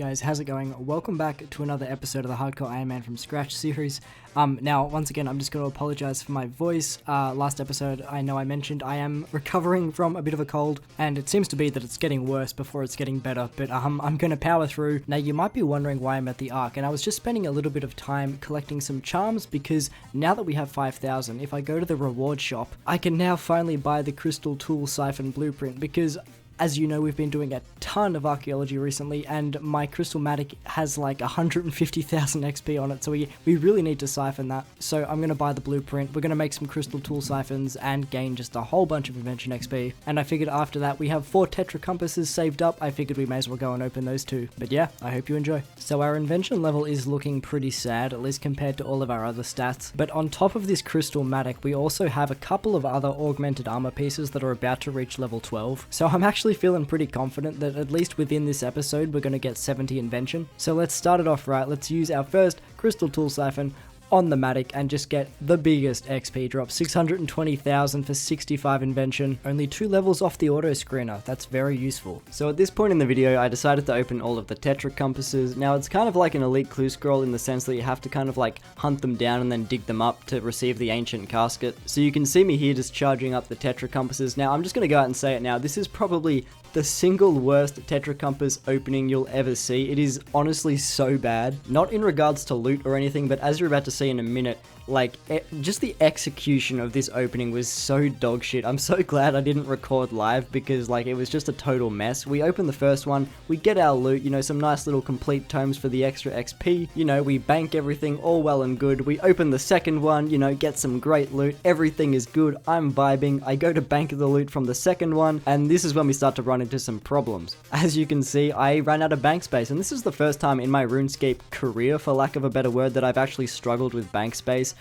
guys, how's it going? Welcome back to another episode of the Hardcore Iron Man from Scratch series. Now, once again, I'm just going to apologize for my voice. Last episode, I know I mentioned I am recovering from a bit of a cold, and it seems to be that it's getting worse before it's getting better, but I'm going to power through. Now, you might be wondering why I'm at the Ark, and I was just spending a little bit of time collecting some charms, because now that we have 5,000, if I go to the reward shop, I can now finally buy the Crystal Tool Siphon blueprint, because as you know, we've been doing a ton of archaeology recently, and my Crystalmatic has like 150,000 XP on it, so we really need to siphon that. So I'm going to buy the blueprint, we're going to make some crystal tool siphons, and gain just a whole bunch of invention XP. And I figured after that, we have 4 tetra compasses saved up, I figured we may as well go and open those too. But yeah, I hope you enjoy. So our invention level is looking pretty sad, at least compared to all of our other stats. But on top of this Crystalmatic, we also have a couple of other augmented armor pieces that are about to reach level 12. So I'm actually feeling pretty confident that at least within this episode we're going to get 70 invention. So let's start it off right. Let's use our first crystal tool siphon on the Matic and just get the biggest XP drop, 620,000 for 65 invention, only 2 levels off the auto screener. That's very useful. So at this point in the video, I decided to open all of the tetra compasses. Now it's kind of like an elite clue scroll in the sense that you have to kind of like hunt them down and then dig them up to receive the ancient casket. So you can see me here just charging up the tetra compasses. Now I'm just going to go out and say it now, this is probably the single worst tetra compass opening you'll ever see. It is honestly so bad. Not in regards to loot or anything, but as you're about to see in a minute, like, just the execution of this opening was so dog shit. I'm so glad I didn't record live because, like, it was just a total mess. We open the first one, we get our loot, you know, some nice little complete tomes for the extra XP, you know, we bank everything, all well and good. We open the second one, you know, get some great loot, everything is good, I'm vibing. I go to bank the loot from the second one, and this is when we start to run into some problems. As you can see, I ran out of bank space, and this is the first time in my RuneScape career, for lack of a better word, that I've actually struggled with bank space.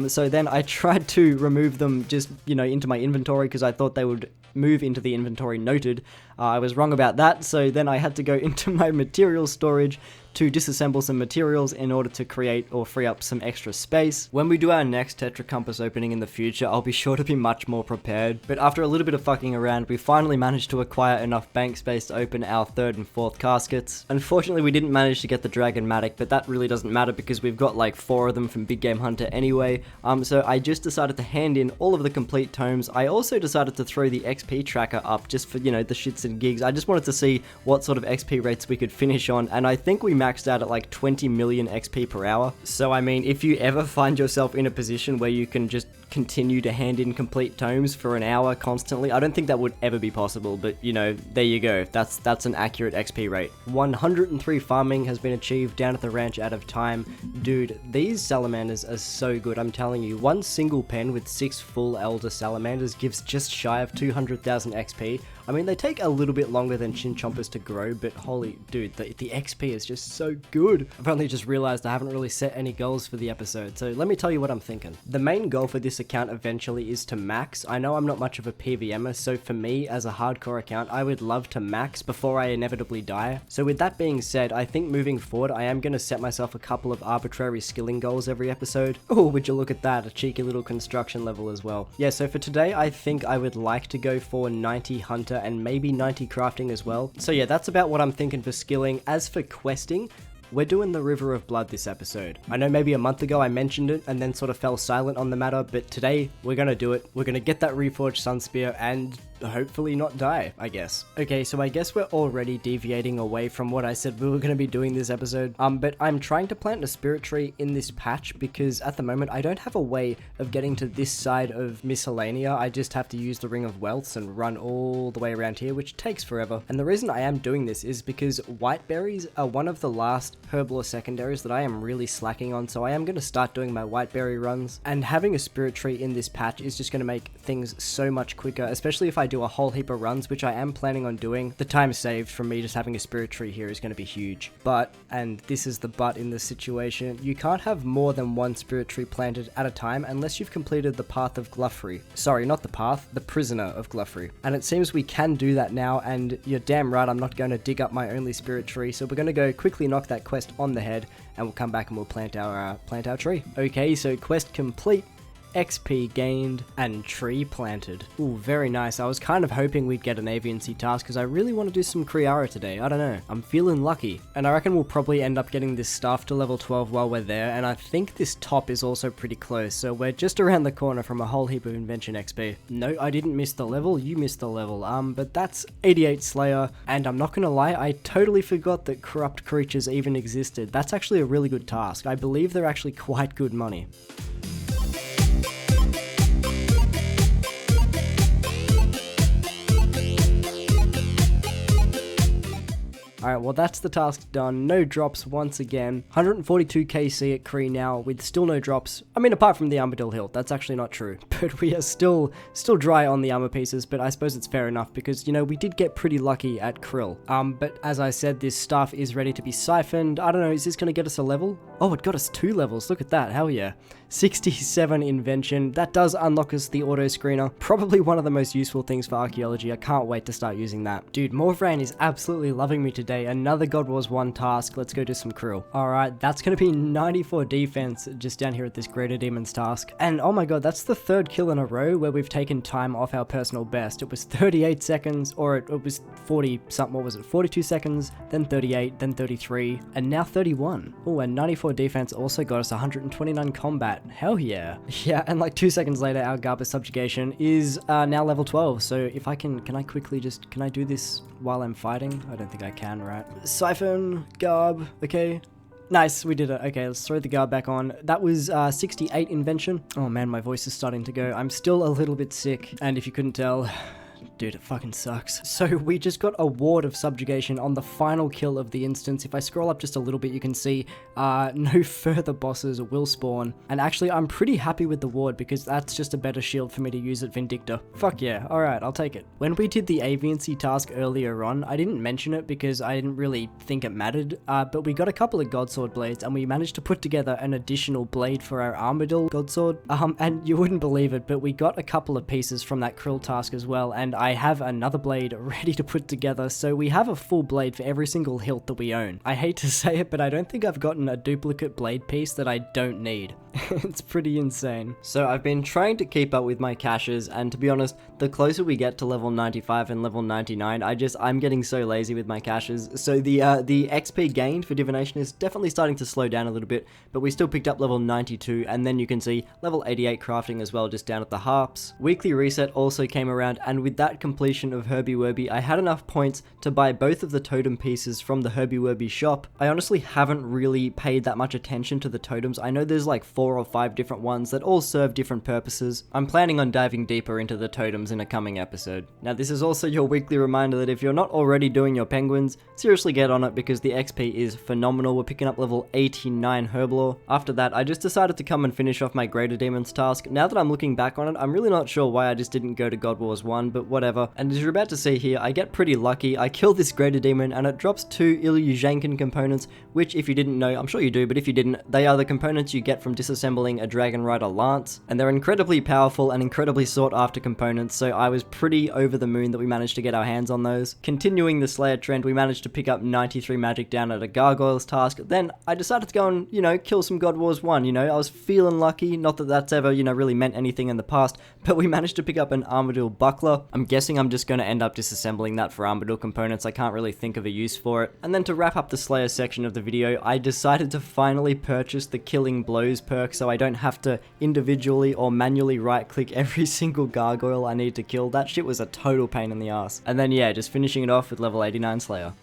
So then I tried to remove them just, you know, into my inventory because I thought they would move into the inventory noted. I was wrong about that, so then I had to go into my material storage to disassemble some materials in order to create or free up some extra space. When we do our next tetra compass opening in the future, I'll be sure to be much more prepared, but after a little bit of fucking around, we finally managed to acquire enough bank space to open our 3rd and 4th caskets. Unfortunately, we didn't manage to get the Dragonmatic, but that really doesn't matter because we've got like 4 of them from Big Game Hunter anyway. So I just decided to hand in all of the complete tomes. I also decided to throw the XP tracker up just for, you know, the shits and gigs. I just wanted to see what sort of XP rates we could finish on, and I think we maxed out at like 20 million XP per hour. So I mean, if you ever find yourself in a position where you can just continue to hand in complete tomes for an hour constantly, I don't think that would ever be possible, but you know, there you go. That's an accurate XP rate. 103 farming has been achieved down at the ranch out of time. Dude, these salamanders are so good, I'm telling you. One single pen with 6 full elder salamanders gives just shy of 200,000 XP. I mean, they take a little bit longer than Chinchompas to grow, but holy dude, the XP is just so good. I've only just realized I haven't really set any goals for the episode, so let me tell you what I'm thinking. The main goal for this account eventually is to max. I know I'm not much of a PVMer, so for me as a hardcore account, I would love to max before I inevitably die. So with that being said, I think moving forward, I am going to set myself a couple of arbitrary skilling goals every episode. Oh, would you look at that, a cheeky little construction level as well. Yeah, so for today, I think I would like to go for 90 hunter and maybe 90 crafting as well. So yeah, that's about what I'm thinking for skilling. As for questing, we're doing the River of Blood this episode. I know maybe a month ago I mentioned it and then sort of fell silent on the matter, but today we're gonna do it. We're gonna get that reforged Sun Spear and hopefully not die, I guess. Okay, so I guess we're already deviating away from what I said we were going to be doing this episode, but I'm trying to plant a spirit tree in this patch because at the moment I don't have a way of getting to this side of Miscellanea. I just have to use the Ring of Wealths and run all the way around here, which takes forever. And the reason I am doing this is because white berries are one of the last herbal secondaries that I am really slacking on, so I am going to start doing my white berry runs, and having a spirit tree in this patch is just going to make things so much quicker, especially if I do a whole heap of runs, which I am planning on doing. The time saved from me just having a spirit tree here is going to be huge. But, and this is the but in this situation, you can't have more than 1 spirit tree planted at a time unless you've completed the Path of Gluffrey. Sorry, not the path, the Prisoner of Gluffrey. And it seems we can do that now, and you're damn right I'm not going to dig up my only spirit tree, so we're going to go quickly knock that quest on the head, and we'll come back and we'll plant our tree. Okay, so quest complete. XP gained, and tree planted. Ooh, very nice. I was kind of hoping we'd get an aviancy task because I really want to do some Kriara today. I don't know. I'm feeling lucky. And I reckon we'll probably end up getting this staff to level 12 while we're there, and I think this top is also pretty close, so we're just around the corner from a whole heap of invention XP. No, I didn't miss the level, you missed the level. But that's 88 Slayer, and I'm not gonna lie, I totally forgot that corrupt creatures even existed. That's actually a really good task. I believe they're actually quite good money. Alright, well that's the task done. No drops once again. 142 KC at Kree now with still no drops. I mean, apart from the Armadillo hilt, that's actually not true. But we are still dry on the armor pieces, but I suppose it's fair enough because, you know, we did get pretty lucky at Krill. But as I said, this staff is ready to be siphoned. I don't know, is this going to get us a level? Oh, it got us 2 levels. Look at that, hell yeah. 67 invention. That does unlock us the auto screener. Probably one of the most useful things for archaeology. I can't wait to start using that. Dude, Morvran is absolutely loving me today. Another God Wars 1 task. Let's go do some krill. Alright, that's going to be 94 defense just down here at this Greater Demons task. And oh my god, that's the 3rd kill in a row where we've taken time off our personal best. It was 38 seconds, or it was 40 something, what was it, 42 seconds, then 38, then 33, and now 31. Oh, and 94 defense also got us 129 combat. Hell yeah. Yeah, and like 2 seconds later, our Garba subjugation is now level 12. So if I can I quickly can I do this while I'm fighting? I don't think I can, right? Siphon, Garb, okay. Nice, we did it. Okay, let's throw the guard back on. That was 68 invention. Oh man, my voice is starting to go. I'm still a little bit sick, and if you couldn't tell, dude, it fucking sucks. So we just got a ward of subjugation on the final kill of the instance. If I scroll up just a little bit, you can see no further bosses will spawn. And actually, I'm pretty happy with the ward because that's just a better shield for me to use at Vindicta. Fuck yeah, alright, I'll take it. When we did the aviancy task earlier on, I didn't mention it because I didn't really think it mattered, but we got a couple of Godsword blades and we managed to put together an additional blade for our Armadillo Godsword. And you wouldn't believe it, but we got a couple of pieces from that krill task as well, and I have another blade ready to put together, so we have a full blade for every single hilt that we own. I hate to say it, but I don't think I've gotten a duplicate blade piece that I don't need. It's pretty insane. So I've been trying to keep up with my caches, and to be honest, the closer we get to level 95 and level 99, I'm getting so lazy with my caches. So the XP gained for divination is definitely starting to slow down a little bit, but we still picked up level 92, and then you can see level 88 crafting as well just down at the harps. Weekly reset also came around, and with that completion of Herbie Werby, I had enough points to buy both of the totem pieces from the Herbie Werby shop. I honestly haven't really paid that much attention to the totems. I know there's like 4 or 5 different ones that all serve different purposes. I'm planning on diving deeper into the totems in a coming episode. Now this is also your weekly reminder that if you're not already doing your penguins, seriously get on it because the XP is phenomenal. We're picking up level 89 Herblore. After that, I just decided to come and finish off my Greater Demons task. Now that I'm looking back on it, I'm really not sure why I just didn't go to God Wars 1, but whatever. And as you're about to see here, I get pretty lucky. I kill this Greater Demon and it drops 2 Ilyushankin components, which if you didn't know, I'm sure you do, but if you didn't, they are the components you get from disassembling a Dragon Rider Lance, and they're incredibly powerful and incredibly sought after components, so I was pretty over the moon that we managed to get our hands on those. Continuing the Slayer trend, we managed to pick up 93 magic down at a Gargoyles task. Then I decided to go and, you know, kill some God Wars 1, you know, I was feeling lucky, not that that's ever, you know, really meant anything in the past, but we managed to pick up an Armadillo Buckler. I'm guessing I'm just going to end up disassembling that for Armadillo components. I can't really think of a use for it. And then to wrap up the Slayer section of the video, I decided to finally purchase the Killing Blows perk so I don't have to individually or manually right click every single gargoyle I need to kill. That shit was a total pain in the ass. And then yeah, just finishing it off with level 89 Slayer.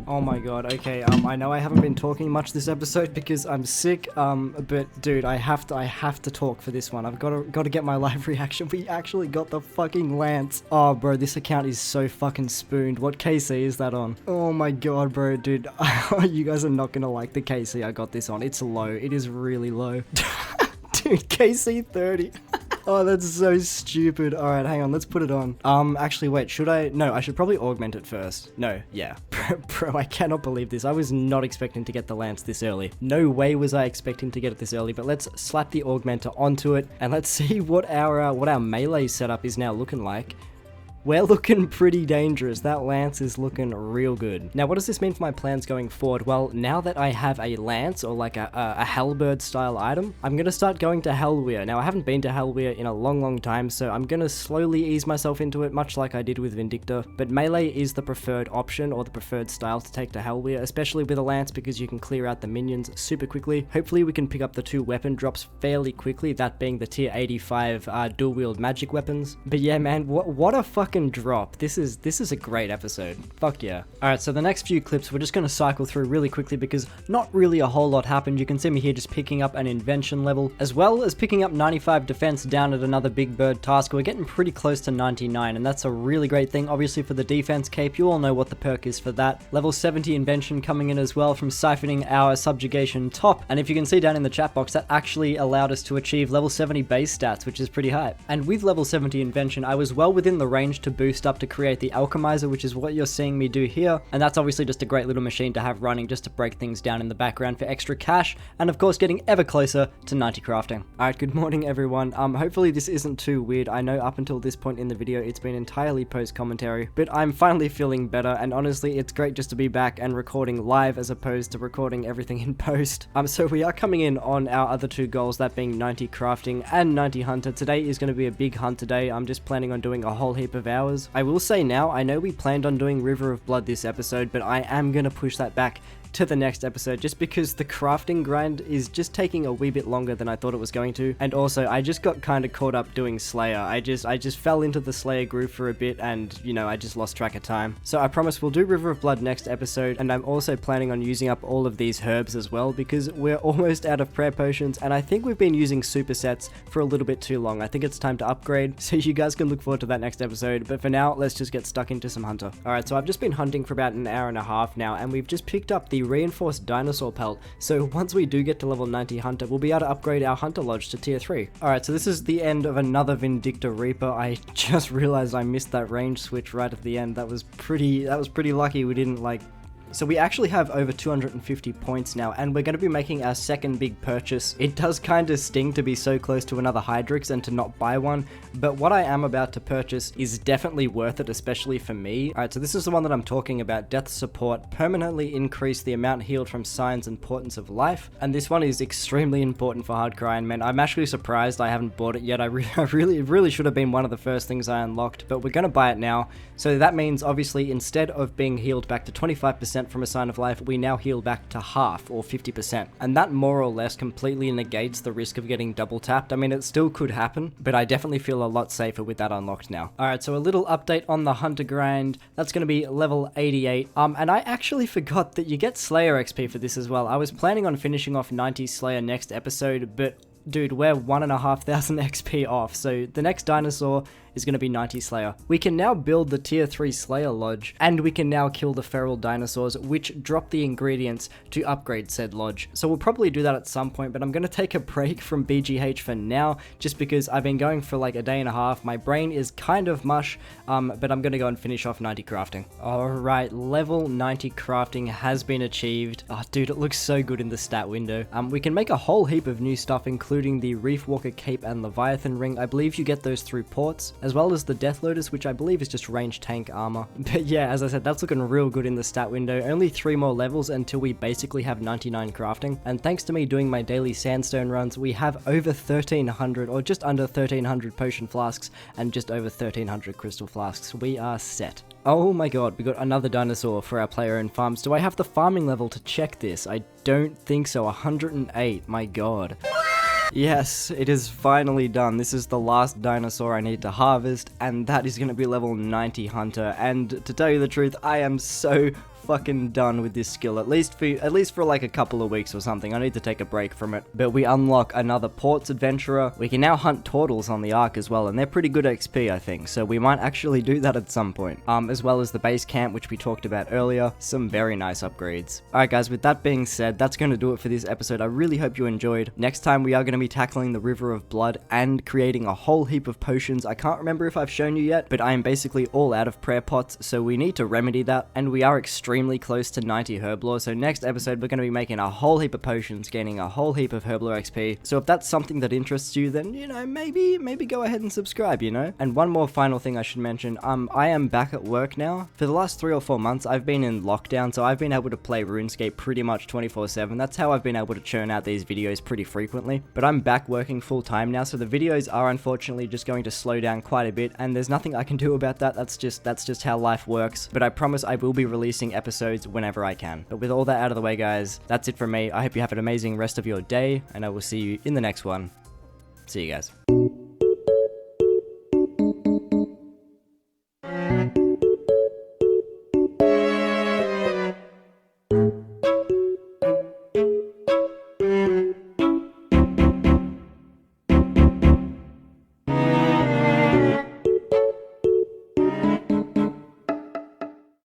Oh my god, okay, I know I haven't been talking much this episode because I'm sick, but dude, I have to talk for this one. I've got to get my live reaction. We actually got the fucking lance. Oh bro, this account is so fucking spooned. What KC is that on? Oh my god, bro, dude, you guys are not gonna like the KC I got this on. It's low, it is really low. Dude, KC 30. Oh, that's so stupid. Alright, hang on, let's put it on. Actually, wait, should I? No, I should probably augment it first. No, yeah. Bro, I cannot believe this. I was not expecting to get the lance this early. No way was I expecting to get it this early, but let's slap the augmenter onto it, and let's see what our melee setup is now looking like. we're looking pretty dangerous. That lance is looking real good. Now, what does this mean for my plans going forward? Well, now that I have a lance, or like a halberd style item, I'm gonna start going to Helweir. Now, I haven't been to Helweir in a long time, so I'm gonna slowly ease myself into it, much like I did with Vindicta. But melee is the preferred option, or the preferred style to take to Helweir, especially with a lance, because you can clear out the minions super quickly. Hopefully we can pick up the 2 weapon drops fairly quickly, that being the tier 85 dual wield magic weapons. But yeah, man, what a fucking drop. This is a great episode. Fuck yeah. Alright, so the next few clips we're just gonna cycle through really quickly because not really a whole lot happened. You can see me here just picking up an invention level, as well as picking up 95 defense down at another big bird task. We're getting pretty close to 99, and that's a really great thing. Obviously for the defense cape, you all know what the perk is for that. Level 70 invention coming in as well from siphoning our subjugation top, and if you can see down in the chat box, that actually allowed us to achieve level 70 base stats, which is pretty high. And with level 70 invention, I was well within the range to boost up to create the alchemizer, which is what you're seeing me do here, and that's obviously just a great little machine to have running just to break things down in the background for extra cash, and of course getting ever closer to 90 crafting. Alright, good morning everyone. Hopefully this isn't too weird. I know up until this point in the video it's been entirely post commentary, but I'm finally feeling better, and honestly it's great just to be back and recording live as opposed to recording everything in post. So we are coming in on our other 2 goals, that being 90 crafting and 90 hunter. Today is going to be a big hunt today. I'm just planning on doing a whole heap of hours. I will say now, I know we planned on doing River of Blood this episode, but I am going to push that back to the next episode just because the crafting grind is just taking a wee bit longer than I thought it was going to, and also I just got kind of caught up doing Slayer. I just fell into the Slayer groove for a bit, and you know, I just lost track of time. So I promise we'll do River of Blood next episode, and I'm also planning on using up all of these herbs as well because we're almost out of prayer potions, and I think we've been using supersets for a little bit too long. I think it's time to upgrade, so you guys can look forward to that next episode, but for now let's just get stuck into some hunter. Alright, so I've just been hunting for about an hour and a half now, and we've just picked up the reinforced dinosaur pelt, so once we do get to level 90 hunter, we'll be able to upgrade our hunter lodge to tier 3. Alright, so this is the end of another Vindicta Reaper. I just realized I missed that range switch right at the end. That was pretty lucky we didn't So we actually have over 250 points now, and we're going to be making our second big purchase. It does kind of sting to be so close to another Hydrix and to not buy one, but what I am about to purchase is definitely worth it, especially for me. Alright, so this is the one that I'm talking about, Death Support. Permanently increase the amount healed from signs and portents of life, and this one is extremely important for Hardcore Iron Man. I'm actually surprised I haven't bought it yet. I really should have been one of the first things I unlocked, but we're going to buy it now. So that means, obviously, instead of being healed back to 25% from a sign of life, we now heal back to half, or 50%. And that more or less completely negates the risk of getting double tapped. I mean, it still could happen, but I definitely feel a lot safer with that unlocked now. Alright, so a little update on the hunter grind. That's going to be level 88. And I actually forgot that you get Slayer XP for this as well. I was planning on finishing off 90 Slayer next episode, but dude, we're 1,500 XP off, so the next dinosaur is going to be 90 Slayer. We can now build the tier 3 Slayer Lodge, and we can now kill the feral dinosaurs, which drop the ingredients to upgrade said lodge. So we'll probably do that at some point, but I'm going to take a break from BGH for now, just because I've been going for like a day and a half. My brain is kind of mush, but I'm going to go and finish off 90 crafting. Alright, level 90 crafting has been achieved. Oh, dude, it looks so good in the stat window. We can make a whole heap of new stuff, including the Reef Walker Cape and Leviathan Ring. I believe you get those through ports, as well as the Death Lotus, which I believe is just ranged tank armor. But yeah, as I said, that's looking real good in the stat window. Only 3 more levels until we basically have 99 crafting, and thanks to me doing my daily sandstone runs, we have over 1,300, or just under 1,300 potion flasks, and just over 1,300 crystal flasks. We are set. Oh my god, we got another dinosaur for our player-owned farms. Do I have the farming level to check this? I don't think so. 108, my god. Yes, it is finally done. This is the last dinosaur I need to harvest, and that is going to be level 90 hunter. And to tell you the truth, I am so fucking done with this skill, at least for like a couple of weeks or something. I need to take a break from it. But we unlock another Ports Adventurer. We can now hunt turtles on the Ark as well, and they're pretty good XP, I think, so we might actually do that at some point. As well as the base camp, which we talked about earlier. Some very nice upgrades. Alright guys, with that being said, that's going to do it for this episode. I really hope you enjoyed. Next time we are going to be tackling the River of Blood and creating a whole heap of potions. I can't remember if I've shown you yet, but I am basically all out of prayer pots, so we need to remedy that, and we are extremely close to 90 herblore, so next episode we're going to be making a whole heap of potions, gaining a whole heap of herblore XP. So if that's something that interests you, then, you know, maybe go ahead and subscribe, you know? And one more final thing I should mention, I am back at work now. For the last 3 or 4 months, I've been in lockdown, so I've been able to play RuneScape pretty much 24/7. That's how I've been able to churn out these videos pretty frequently. But I'm back working full time now, so the videos are unfortunately just going to slow down quite a bit, and there's nothing I can do about that. That's just how life works. But I promise I will be releasing episodes whenever I can. But with all that out of the way, guys, that's it from me. I hope you have an amazing rest of your day, and I will see you in the next one. See you guys.